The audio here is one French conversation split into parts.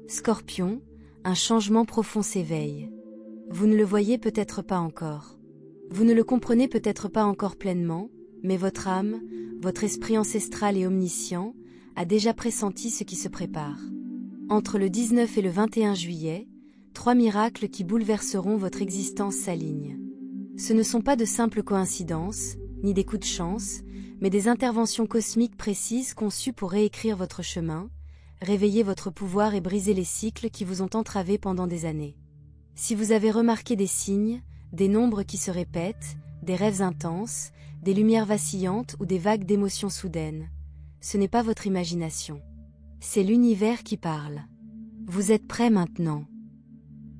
Scorpion, un changement profond s'éveille. Vous ne le voyez peut-être pas encore. Vous ne le comprenez peut-être pas encore pleinement, mais votre âme, votre esprit ancestral et omniscient, a déjà pressenti ce qui se prépare. Entre le 19 et le 21 juillet, 3 miracles qui bouleverseront votre existence s'alignent. Ce ne sont pas de simples coïncidences, ni des coups de chance, mais des interventions cosmiques précises conçues pour réécrire votre chemin, réveiller votre pouvoir et briser les cycles qui vous ont entravé pendant des années. Si vous avez remarqué des signes, des nombres qui se répètent, des rêves intenses, des lumières vacillantes ou des vagues d'émotions soudaines, ce n'est pas votre imagination. C'est l'univers qui parle. Vous êtes prêt maintenant?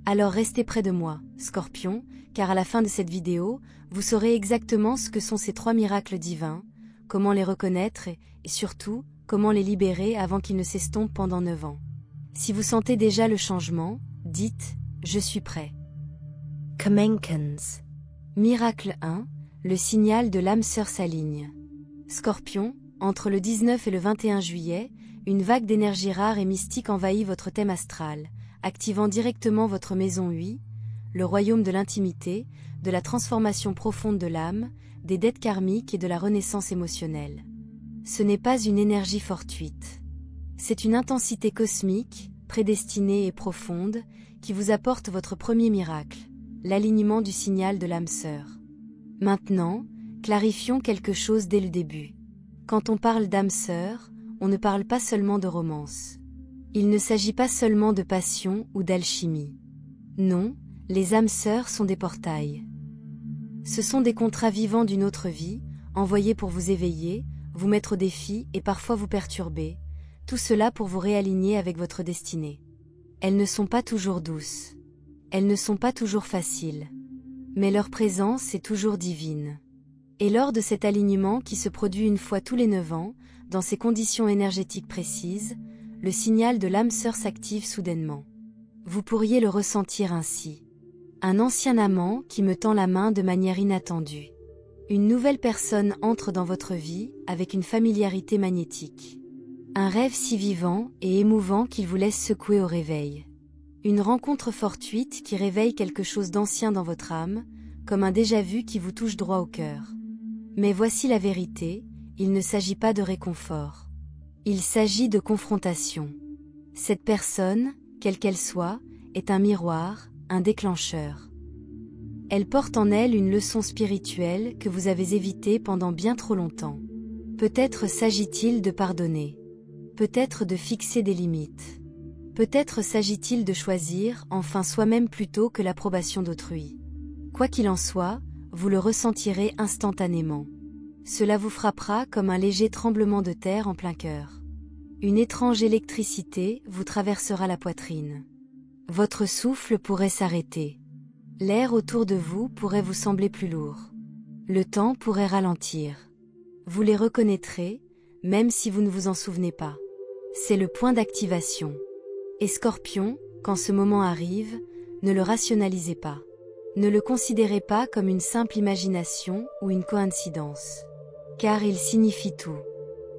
Alors restez près de moi, Scorpion, car à la fin de cette vidéo, vous saurez exactement ce que sont ces 3 miracles divins, comment les reconnaître et surtout, comment les libérer avant qu'ils ne s'estompent pendant 9 ans. Si vous sentez déjà le changement, dites « Je suis prêt ». Kamenkans. Miracle 1, le signal de l'âme sœur s'aligne. Scorpion, entre le 19 et le 21 juillet, une vague d'énergie rare et mystique envahit votre thème astral, activant directement votre maison 8, le royaume de l'intimité, de la transformation profonde de l'âme, des dettes karmiques et de la renaissance émotionnelle. Ce n'est pas une énergie fortuite. C'est une intensité cosmique, prédestinée et profonde, qui vous apporte votre premier miracle, l'alignement du signal de l'âme sœur. Maintenant, clarifions quelque chose dès le début. Quand on parle d'âme sœur, on ne parle pas seulement de romance. Il ne s'agit pas seulement de passion ou d'alchimie. Non, les âmes sœurs sont des portails. Ce sont des contrats vivants d'une autre vie, envoyés pour vous éveiller, vous mettre au défi et parfois vous perturber, tout cela pour vous réaligner avec votre destinée. Elles ne sont pas toujours douces. Elles ne sont pas toujours faciles. Mais leur présence est toujours divine. Et lors de cet alignement qui se produit une fois tous les 9 ans, dans ces conditions énergétiques précises, le signal de l'âme sœur s'active soudainement. Vous pourriez le ressentir ainsi. Un ancien amant qui me tend la main de manière inattendue. Une nouvelle personne entre dans votre vie avec une familiarité magnétique. Un rêve si vivant et émouvant qu'il vous laisse secouer au réveil. Une rencontre fortuite qui réveille quelque chose d'ancien dans votre âme, comme un déjà-vu qui vous touche droit au cœur. Mais voici la vérité, il ne s'agit pas de réconfort. Il s'agit de confrontation. Cette personne, quelle qu'elle soit, est un miroir, un déclencheur. Elle porte en elle une leçon spirituelle que vous avez évitée pendant bien trop longtemps. Peut-être s'agit-il de pardonner. Peut-être de fixer des limites. Peut-être s'agit-il de choisir enfin soi-même plutôt que l'approbation d'autrui. Quoi qu'il en soit, vous le ressentirez instantanément. Cela vous frappera comme un léger tremblement de terre en plein cœur. Une étrange électricité vous traversera la poitrine. Votre souffle pourrait s'arrêter. L'air autour de vous pourrait vous sembler plus lourd. Le temps pourrait ralentir. Vous les reconnaîtrez, même si vous ne vous en souvenez pas. C'est le point d'activation. Et Scorpion, quand ce moment arrive, ne le rationalisez pas. Ne le considérez pas comme une simple imagination ou une coïncidence. Car il signifie tout.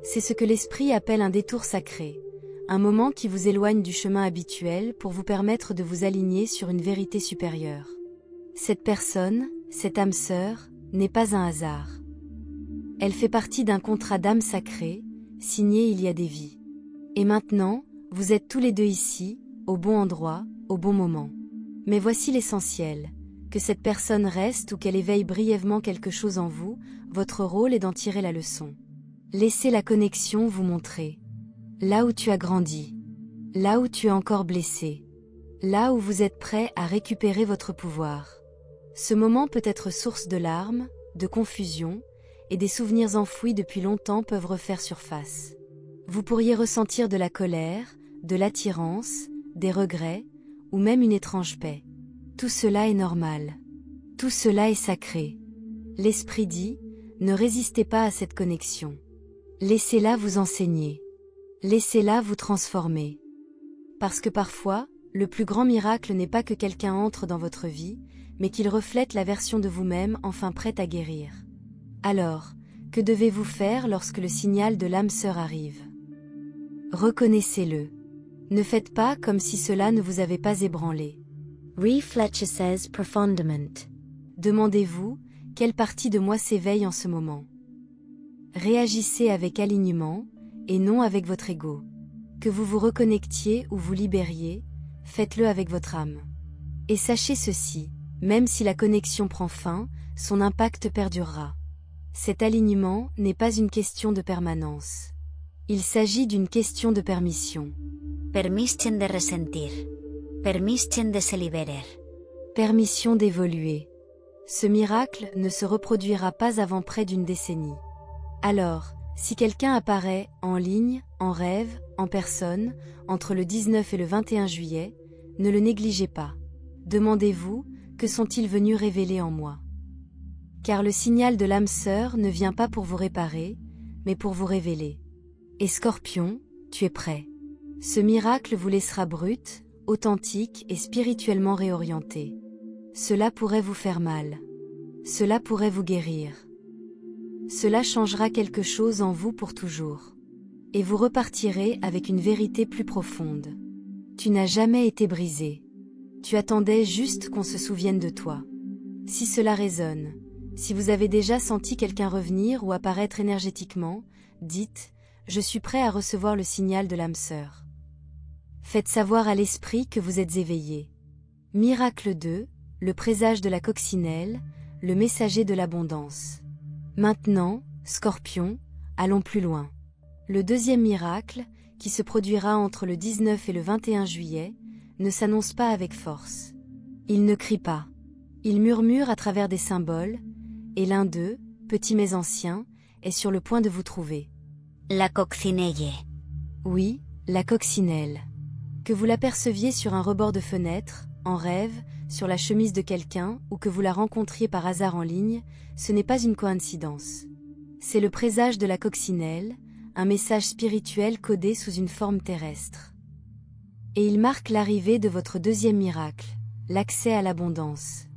C'est ce que l'esprit appelle un détour sacré, un moment qui vous éloigne du chemin habituel pour vous permettre de vous aligner sur une vérité supérieure. Cette personne, cette âme sœur, n'est pas un hasard. Elle fait partie d'un contrat d'âme sacré, signé il y a des vies. Et maintenant, vous êtes tous les deux ici, au bon endroit, au bon moment. Mais voici l'essentiel. Que cette personne reste ou qu'elle éveille brièvement quelque chose en vous, votre rôle est d'en tirer la leçon. Laissez la connexion vous montrer. Là où tu as grandi. Là où tu es encore blessé. Là où vous êtes prêt à récupérer votre pouvoir. Ce moment peut être source de larmes, de confusion, et des souvenirs enfouis depuis longtemps peuvent refaire surface. Vous pourriez ressentir de la colère, de l'attirance, des regrets, ou même une étrange paix. Tout cela est normal. Tout cela est sacré. L'esprit dit, ne résistez pas à cette connexion. Laissez-la vous enseigner. Laissez-la vous transformer. Parce que parfois, le plus grand miracle n'est pas que quelqu'un entre dans votre vie, mais qu'il reflète la version de vous-même enfin prête à guérir. Alors, que devez-vous faire lorsque le signal de l'âme sœur arrive? Reconnaissez-le. Ne faites pas comme si cela ne vous avait pas ébranlé. Reflexes profundament. Demandez-vous, quelle partie de moi s'éveille en ce moment? Réagissez avec alignement, et non avec votre ego. Que vous vous reconnectiez ou vous libériez, faites-le avec votre âme. Et sachez ceci, même si la connexion prend fin, son impact perdurera. Cet alignement n'est pas une question de permanence. Il s'agit d'une question de permission. Permission de ressentir. Permission de se libérer. Permission d'évoluer. Ce miracle ne se reproduira pas avant près d'une décennie. Alors, si quelqu'un apparaît, en ligne, en rêve, en personne, entre le 19 et le 21 juillet, ne le négligez pas. Demandez-vous, que sont-ils venus révéler en moi? Car le signal de l'âme sœur ne vient pas pour vous réparer, mais pour vous révéler. Et Scorpion, tu es prêt. Ce miracle vous laissera brut, authentique et spirituellement réorienté. Cela pourrait vous faire mal. Cela pourrait vous guérir. Cela changera quelque chose en vous pour toujours. Et vous repartirez avec une vérité plus profonde. Tu n'as jamais été brisé. Tu attendais juste qu'on se souvienne de toi. Si cela résonne, si vous avez déjà senti quelqu'un revenir ou apparaître énergétiquement, dites « Je suis prêt à recevoir le signal de l'âme sœur ». Faites savoir à l'esprit que vous êtes éveillé. Miracle 2, le présage de la coccinelle, le messager de l'abondance. Maintenant, Scorpion, allons plus loin. Le deuxième miracle, qui se produira entre le 19 et le 21 juillet, ne s'annonce pas avec force. Il ne crie pas. Il murmure à travers des symboles, et l'un d'eux, petit mais ancien, est sur le point de vous trouver. La coccinelle. Oui, la coccinelle. Que vous l'aperceviez sur un rebord de fenêtre, en rêve, sur la chemise de quelqu'un, ou que vous la rencontriez par hasard en ligne, ce n'est pas une coïncidence. C'est le présage de la coccinelle, un message spirituel codé sous une forme terrestre. Et il marque l'arrivée de votre deuxième miracle, l'accès à l'abondance.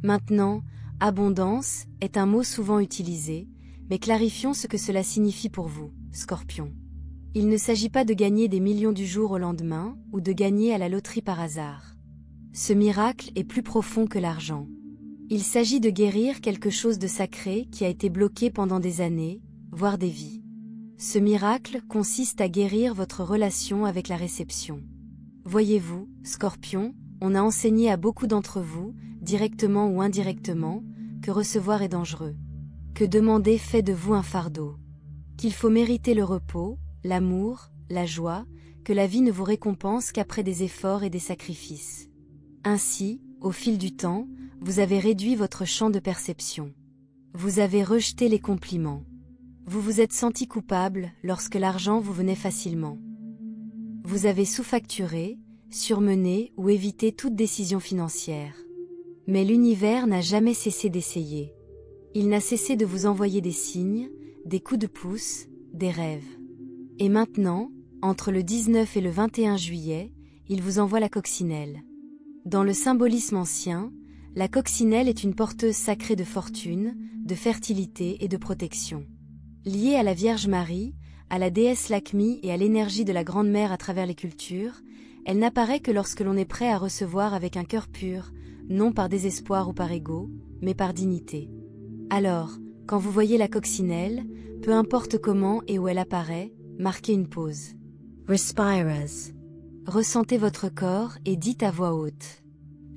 Maintenant, abondance est un mot souvent utilisé, mais clarifions ce que cela signifie pour vous, Scorpion. Il ne s'agit pas de gagner des millions du jour au lendemain, ou de gagner à la loterie par hasard. Ce miracle est plus profond que l'argent. Il s'agit de guérir quelque chose de sacré qui a été bloqué pendant des années, voire des vies. Ce miracle consiste à guérir votre relation avec la réception. Voyez-vous, Scorpion, on a enseigné à beaucoup d'entre vous, directement ou indirectement, que recevoir est dangereux. Que demander fait de vous un fardeau. Qu'il faut mériter le repos, l'amour, la joie, que la vie ne vous récompense qu'après des efforts et des sacrifices. Ainsi, au fil du temps, vous avez réduit votre champ de perception. Vous avez rejeté les compliments. Vous vous êtes senti coupable lorsque l'argent vous venait facilement. Vous avez sous-facturé, surmené ou évité toute décision financière. Mais l'univers n'a jamais cessé d'essayer. Il n'a cessé de vous envoyer des signes, des coups de pouce, des rêves. Et maintenant, entre le 19 et le 21 juillet, il vous envoie la coccinelle. Dans le symbolisme ancien, la coccinelle est une porteuse sacrée de fortune, de fertilité et de protection. Liée à la Vierge Marie, à la déesse Lakshmi et à l'énergie de la Grande Mère à travers les cultures, elle n'apparaît que lorsque l'on est prêt à recevoir avec un cœur pur, non par désespoir ou par ego, mais par dignité. Alors, quand vous voyez la coccinelle, peu importe comment et où elle apparaît, marquez une pause. Respires. Ressentez votre corps et dites à voix haute.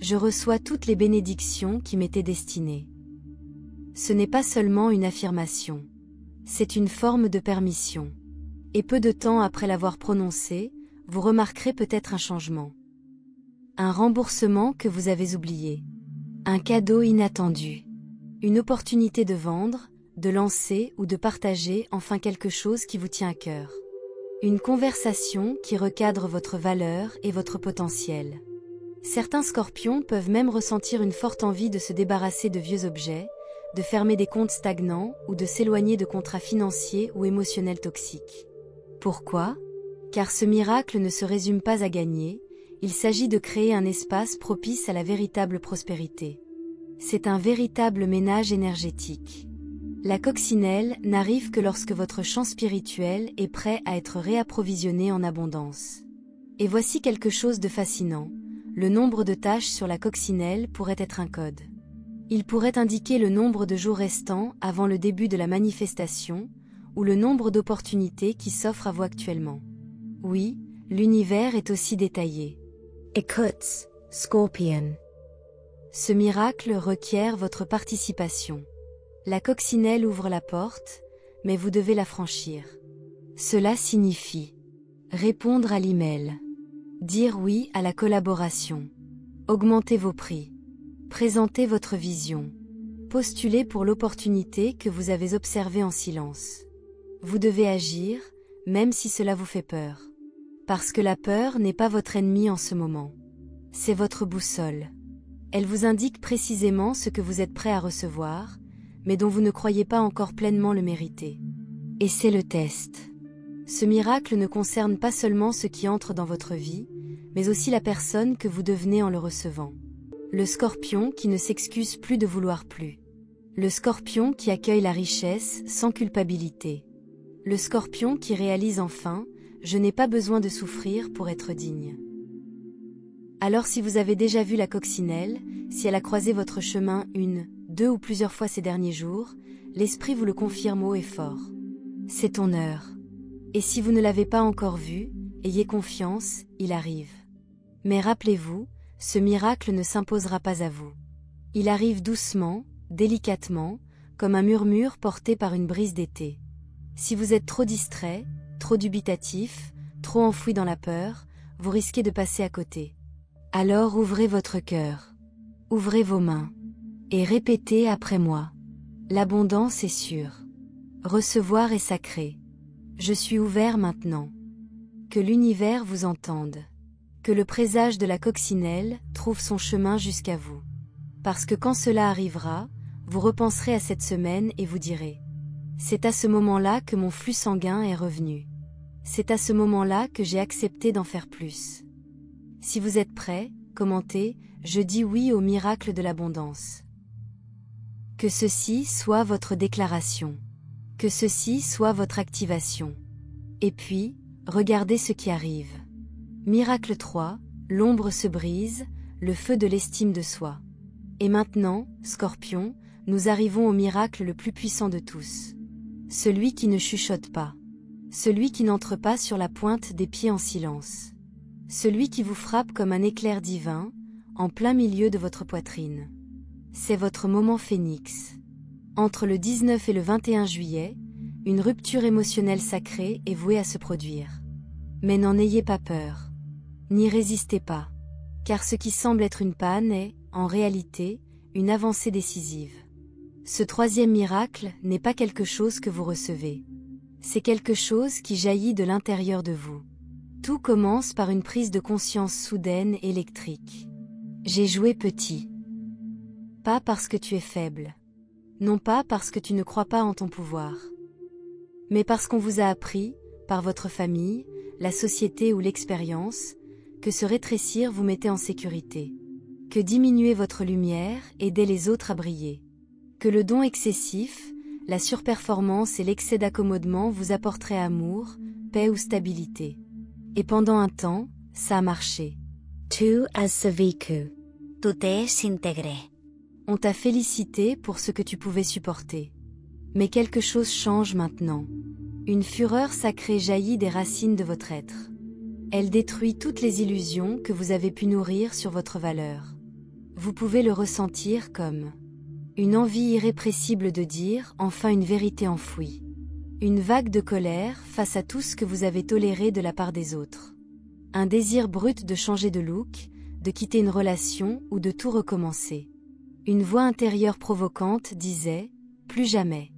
Je reçois toutes les bénédictions qui m'étaient destinées. Ce n'est pas seulement une affirmation. C'est une forme de permission. Et peu de temps après l'avoir prononcée, vous remarquerez peut-être un changement. Un remboursement que vous avez oublié. Un cadeau inattendu. Une opportunité de vendre, de lancer ou de partager enfin quelque chose qui vous tient à cœur. Une conversation qui recadre votre valeur et votre potentiel. Certains scorpions peuvent même ressentir une forte envie de se débarrasser de vieux objets, de fermer des comptes stagnants ou de s'éloigner de contrats financiers ou émotionnels toxiques. Pourquoi ? Car ce miracle ne se résume pas à gagner, il s'agit de créer un espace propice à la véritable prospérité. C'est un véritable ménage énergétique. La coccinelle n'arrive que lorsque votre champ spirituel est prêt à être réapprovisionné en abondance. Et voici quelque chose de fascinant. Le nombre de taches sur la coccinelle pourrait être un code. Il pourrait indiquer le nombre de jours restants avant le début de la manifestation, ou le nombre d'opportunités qui s'offrent à vous actuellement. Oui, l'univers est aussi détaillé. Écoute, Scorpion. Ce miracle requiert votre participation. La coccinelle ouvre la porte, mais vous devez la franchir. Cela signifie répondre à l'email, dire oui à la collaboration, augmenter vos prix, présenter votre vision, postuler pour l'opportunité que vous avez observée en silence. Vous devez agir, même si cela vous fait peur. Parce que la peur n'est pas votre ennemi en ce moment. C'est votre boussole. Elle vous indique précisément ce que vous êtes prêt à recevoir, mais dont vous ne croyez pas encore pleinement le mériter. Et c'est le test. Ce miracle ne concerne pas seulement ce qui entre dans votre vie, mais aussi la personne que vous devenez en le recevant. Le Scorpion qui ne s'excuse plus de vouloir plus. Le Scorpion qui accueille la richesse sans culpabilité. Le Scorpion qui réalise enfin « Je n'ai pas besoin de souffrir pour être digne ». Alors si vous avez déjà vu la coccinelle, si elle a croisé votre chemin une, deux ou plusieurs fois ces derniers jours, l'esprit vous le confirme haut et fort. C'est ton heure. Et si vous ne l'avez pas encore vu, ayez confiance, il arrive. Mais rappelez-vous, ce miracle ne s'imposera pas à vous. Il arrive doucement, délicatement, comme un murmure porté par une brise d'été. Si vous êtes trop distrait, trop dubitatif, trop enfoui dans la peur, vous risquez de passer à côté. Alors ouvrez votre cœur, ouvrez vos mains, et répétez après moi. L'abondance est sûre. Recevoir est sacré. Je suis ouvert maintenant. Que l'univers vous entende. Que le présage de la coccinelle trouve son chemin jusqu'à vous. Parce que quand cela arrivera, vous repenserez à cette semaine et vous direz « C'est à ce moment-là que mon flux sanguin est revenu. C'est à ce moment-là que j'ai accepté d'en faire plus. » Si vous êtes prêts, commentez « Je dis oui au miracle de l'abondance ». Que ceci soit votre déclaration. Que ceci soit votre activation. Et puis, regardez ce qui arrive. Miracle 3, l'ombre se brise, le feu de l'estime de soi. Et maintenant, Scorpion, nous arrivons au miracle le plus puissant de tous. Celui qui ne chuchote pas. Celui qui n'entre pas sur la pointe des pieds en silence. Celui qui vous frappe comme un éclair divin, en plein milieu de votre poitrine. C'est votre moment phénix. Entre le 19 et le 21 juillet, une rupture émotionnelle sacrée est vouée à se produire. Mais n'en ayez pas peur. N'y résistez pas. Car ce qui semble être une panne est, en réalité, une avancée décisive. Ce troisième miracle n'est pas quelque chose que vous recevez. C'est quelque chose qui jaillit de l'intérieur de vous. Tout commence par une prise de conscience soudaine et électrique. J'ai joué petit. Pas parce que tu es faible. Non pas parce que tu ne crois pas en ton pouvoir. Mais parce qu'on vous a appris, par votre famille, la société ou l'expérience, que se rétrécir vous mettait en sécurité. Que diminuer votre lumière aidait les autres à briller. Que le don excessif, la surperformance et l'excès d'accommodement vous apporteraient amour, paix ou stabilité. Et pendant un temps, ça a marché. Tu as survécu. Tu t'es intégré. On t'a félicité pour ce que tu pouvais supporter. Mais quelque chose change maintenant. Une fureur sacrée jaillit des racines de votre être. Elle détruit toutes les illusions que vous avez pu nourrir sur votre valeur. Vous pouvez le ressentir comme une envie irrépressible de dire enfin une vérité enfouie. Une vague de colère face à tout ce que vous avez toléré de la part des autres. Un désir brut de changer de look, de quitter une relation ou de tout recommencer. Une voix intérieure provocante disait « Plus jamais.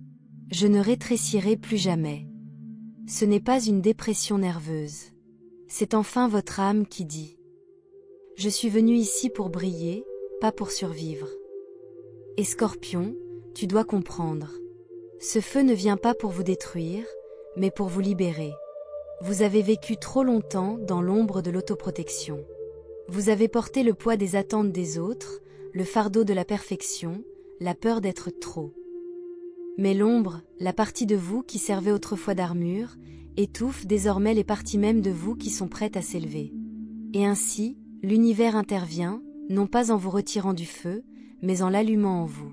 Je ne rétrécirai plus jamais. » Ce n'est pas une dépression nerveuse. C'est enfin votre âme qui dit « Je suis venu ici pour briller, pas pour survivre. » Et Scorpion, tu dois comprendre. Ce feu ne vient pas pour vous détruire, mais pour vous libérer. Vous avez vécu trop longtemps dans l'ombre de l'autoprotection. Vous avez porté le poids des attentes des autres, le fardeau de la perfection, la peur d'être trop. Mais l'ombre, la partie de vous qui servait autrefois d'armure, étouffe désormais les parties mêmes de vous qui sont prêtes à s'élever. Et ainsi, l'univers intervient, non pas en vous retirant du feu, mais en l'allumant en vous.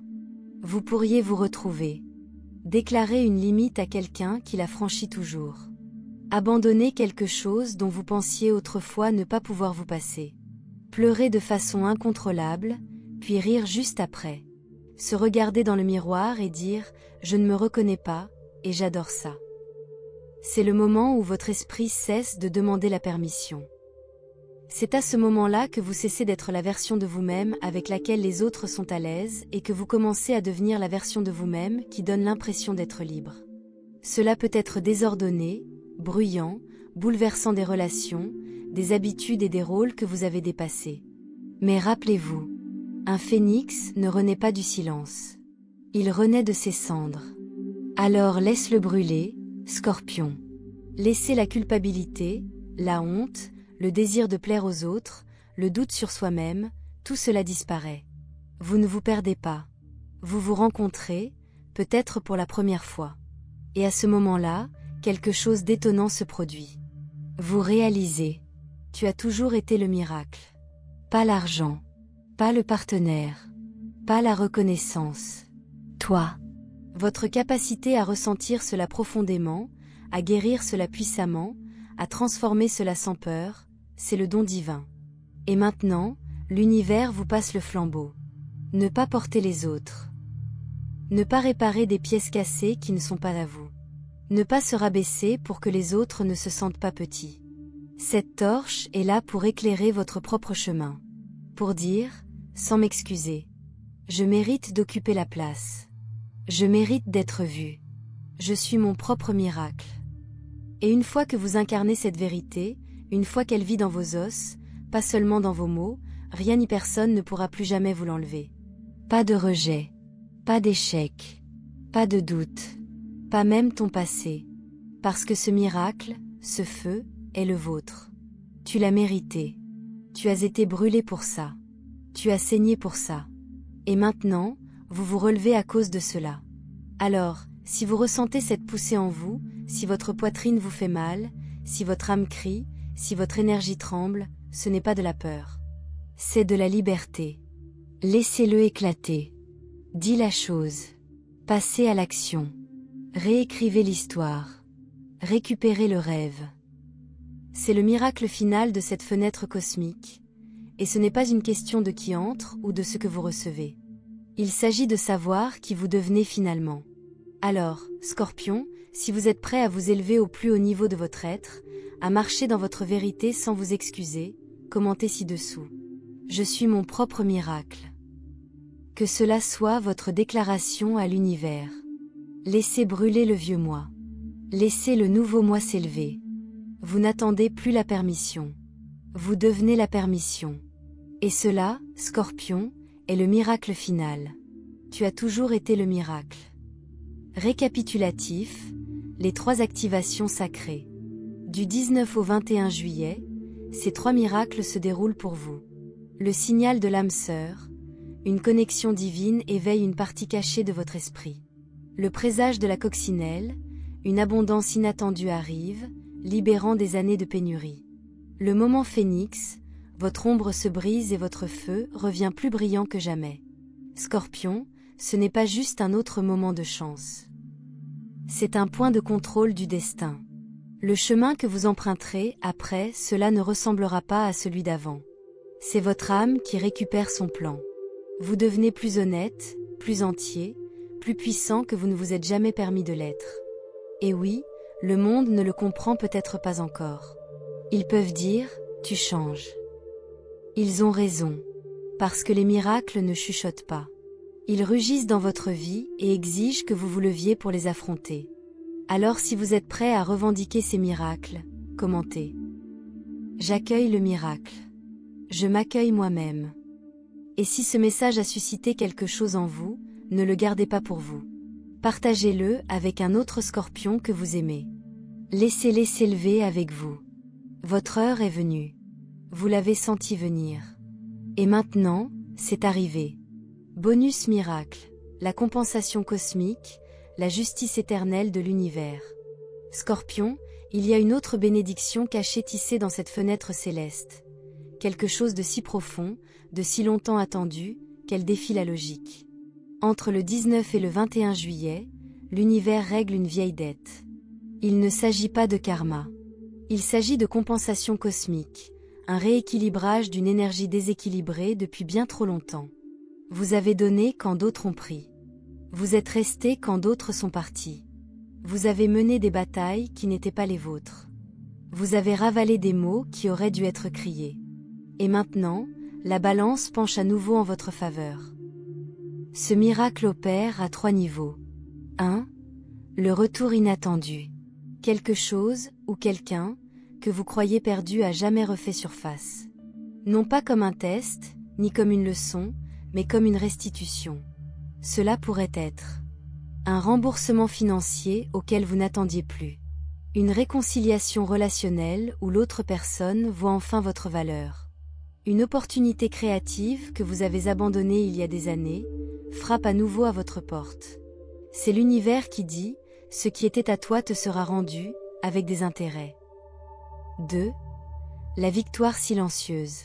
Vous pourriez vous retrouver. Déclarer une limite à quelqu'un qui la franchit toujours. Abandonner quelque chose dont vous pensiez autrefois ne pas pouvoir vous passer. Pleurer de façon incontrôlable, puis rire juste après. Se regarder dans le miroir et dire « Je ne me reconnais pas, et j'adore ça ». C'est le moment où votre esprit cesse de demander la permission. C'est à ce moment-là que vous cessez d'être la version de vous-même avec laquelle les autres sont à l'aise et que vous commencez à devenir la version de vous-même qui donne l'impression d'être libre. Cela peut être désordonné, bruyant, bouleversant des relations, des habitudes et des rôles que vous avez dépassés. Mais rappelez-vous, un phénix ne renaît pas du silence. Il renaît de ses cendres. Alors laisse-le brûler, Scorpion. Laissez la culpabilité, la honte, le désir de plaire aux autres, le doute sur soi-même, tout cela disparaît. Vous ne vous perdez pas. Vous vous rencontrez, peut-être pour la première fois. Et à ce moment-là, quelque chose d'étonnant se produit. Vous réalisez. Tu as toujours été le miracle. Pas l'argent. Pas le partenaire. Pas la reconnaissance. Toi. Votre capacité à ressentir cela profondément, à guérir cela puissamment, à transformer cela sans peur, c'est le don divin. Et maintenant, l'univers vous passe le flambeau. Ne pas porter les autres. Ne pas réparer des pièces cassées qui ne sont pas à vous. Ne pas se rabaisser pour que les autres ne se sentent pas petits. Cette torche est là pour éclairer votre propre chemin. Pour dire, sans m'excuser, je mérite d'occuper la place. Je mérite d'être vu. Je suis mon propre miracle. Et une fois que vous incarnez cette vérité, une fois qu'elle vit dans vos os, pas seulement dans vos mots, rien ni personne ne pourra plus jamais vous l'enlever. Pas de rejet, pas d'échec, pas de doute, pas même ton passé. Parce que ce miracle, ce feu, est le vôtre. Tu l'as mérité. Tu as été brûlé pour ça. Tu as saigné pour ça. Et maintenant, vous vous relevez à cause de cela. Alors, si vous ressentez cette poussée en vous, si votre poitrine vous fait mal, si votre âme crie, si votre énergie tremble, ce n'est pas de la peur. C'est de la liberté. Laissez-le éclater. Dis la chose. Passez à l'action. Réécrivez l'histoire. Récupérez le rêve. C'est le miracle final de cette fenêtre cosmique, et ce n'est pas une question de qui entre ou de ce que vous recevez. Il s'agit de savoir qui vous devenez finalement. Alors, Scorpion, si vous êtes prêt à vous élever au plus haut niveau de votre être, à marcher dans votre vérité sans vous excuser, commentez ci-dessous. Je suis mon propre miracle. Que cela soit votre déclaration à l'univers. Laissez brûler le vieux moi. Laissez le nouveau moi s'élever. Vous n'attendez plus la permission. Vous devenez la permission. Et cela, Scorpion, est le miracle final. Tu as toujours été le miracle. Récapitulatif, les 3 activations sacrées. Du 19 au 21 juillet, ces 3 miracles se déroulent pour vous. Le signal de l'âme sœur, une connexion divine éveille une partie cachée de votre esprit. Le présage de la coccinelle, une abondance inattendue arrive, libérant des années de pénurie. Le moment phénix, votre ombre se brise et votre feu revient plus brillant que jamais. Scorpion, ce n'est pas juste un autre moment de chance. C'est un point de contrôle du destin. Le chemin que vous emprunterez après, cela ne ressemblera pas à celui d'avant. C'est votre âme qui récupère son plan. Vous devenez plus honnête, plus entier, plus puissant que vous ne vous êtes jamais permis de l'être. Et oui, le monde ne le comprend peut-être pas encore. Ils peuvent dire, tu changes. Ils ont raison, parce que les miracles ne chuchotent pas. Ils rugissent dans votre vie et exigent que vous vous leviez pour les affronter. Alors si vous êtes prêt à revendiquer ces miracles, commentez. J'accueille le miracle. Je m'accueille moi-même. Et si ce message a suscité quelque chose en vous, ne le gardez pas pour vous. Partagez-le avec un autre Scorpion que vous aimez. Laissez-les s'élever avec vous. Votre heure est venue. Vous l'avez senti venir. Et maintenant, c'est arrivé. Bonus miracle, la compensation cosmique, la justice éternelle de l'univers. Scorpion, il y a une autre bénédiction cachée tissée dans cette fenêtre céleste. quelque chose de si profond, de si longtemps attendu, qu'elle défie la logique. Entre le 19 et le 21 juillet, l'univers règle une vieille dette. Il ne s'agit pas de karma. Il s'agit de compensation cosmique, un rééquilibrage d'une énergie déséquilibrée depuis bien trop longtemps. Vous avez donné quand d'autres ont pris. Vous êtes resté quand d'autres sont partis. Vous avez mené des batailles qui n'étaient pas les vôtres. Vous avez ravalé des mots qui auraient dû être criés. Et maintenant, la balance penche à nouveau en votre faveur. Ce miracle opère à 3 niveaux. 1. Le retour inattendu. Quelque chose, ou quelqu'un, que vous croyez perdu a jamais refait surface. Non pas comme un test, ni comme une leçon, mais comme une restitution. Cela pourrait être un remboursement financier auquel vous n'attendiez plus. Une réconciliation relationnelle où l'autre personne voit enfin votre valeur. Une opportunité créative que vous avez abandonnée il y a des années, frappe à nouveau à votre porte. C'est l'univers qui dit, ce qui était à toi te sera rendu, avec des intérêts. 2. La victoire silencieuse.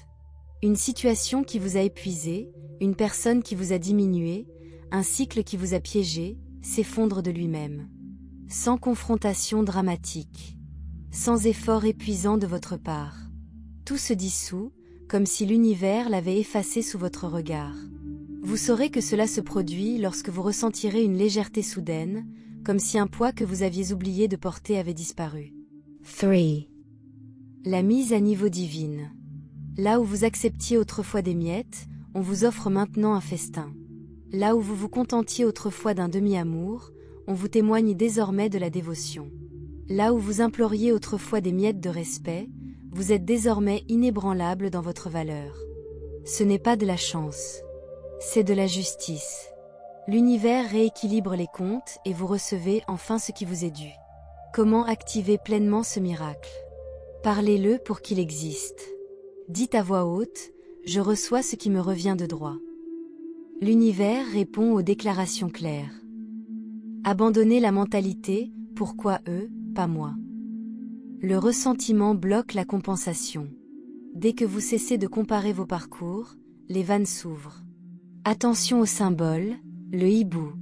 Une situation qui vous a épuisé, une personne qui vous a diminué, un cycle qui vous a piégé, s'effondre de lui-même. Sans confrontation dramatique. Sans effort épuisant de votre part. Tout se dissout, comme si l'univers l'avait effacé sous votre regard. Vous saurez que cela se produit lorsque vous ressentirez une légèreté soudaine, comme si un poids que vous aviez oublié de porter avait disparu. 3. La mise à niveau divine. Là où vous acceptiez autrefois des miettes, on vous offre maintenant un festin. Là où vous vous contentiez autrefois d'un demi-amour, on vous témoigne désormais de la dévotion. Là où vous imploriez autrefois des miettes de respect, vous êtes désormais inébranlable dans votre valeur. Ce n'est pas de la chance. C'est de la justice. L'univers rééquilibre les comptes et vous recevez enfin ce qui vous est dû. Comment activer pleinement ce miracle? Parlez-le pour qu'il existe. Dites à voix haute, je reçois ce qui me revient de droit. L'univers répond aux déclarations claires. Abandonnez la mentalité, pourquoi eux, pas moi. Le ressentiment bloque la compensation. Dès que vous cessez de comparer vos parcours, les vannes s'ouvrent. Attention au symbole, le hibou.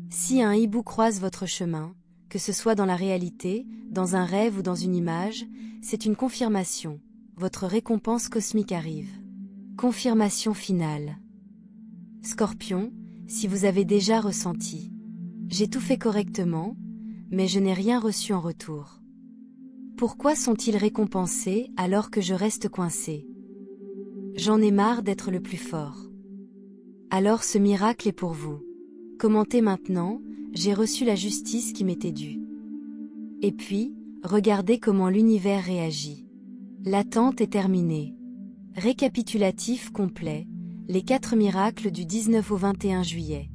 Si un hibou croise votre chemin, que ce soit dans la réalité, dans un rêve ou dans une image, c'est une confirmation. Votre récompense cosmique arrive. Confirmation finale. Scorpion, si vous avez déjà ressenti. J'ai tout fait correctement, mais je n'ai rien reçu en retour. Pourquoi sont-ils récompensés alors que je reste coincé? J'en ai marre d'être le plus fort. Alors ce miracle est pour vous. Commentez maintenant, j'ai reçu la justice qui m'était due. Et puis, regardez comment l'univers réagit. L'attente est terminée. Récapitulatif complet, les 4 miracles du 19 au 21 juillet.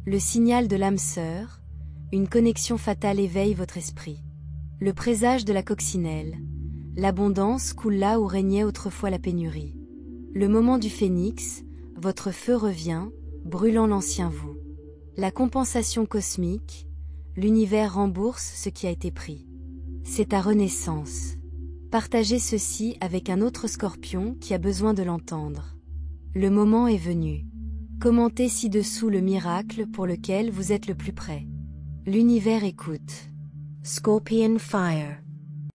Le signal de l'âme sœur, une connexion fatale éveille votre esprit. Le présage de la coccinelle, l'abondance coule là où régnait autrefois la pénurie. Le moment du phénix, votre feu revient, brûlant l'ancien vous. La compensation cosmique, l'univers rembourse ce qui a été pris. C'est ta renaissance. Partagez ceci avec un autre scorpion qui a besoin de l'entendre. Le moment est venu. Commentez ci-dessous le miracle pour lequel vous êtes le plus près. L'univers écoute. Scorpion Fire.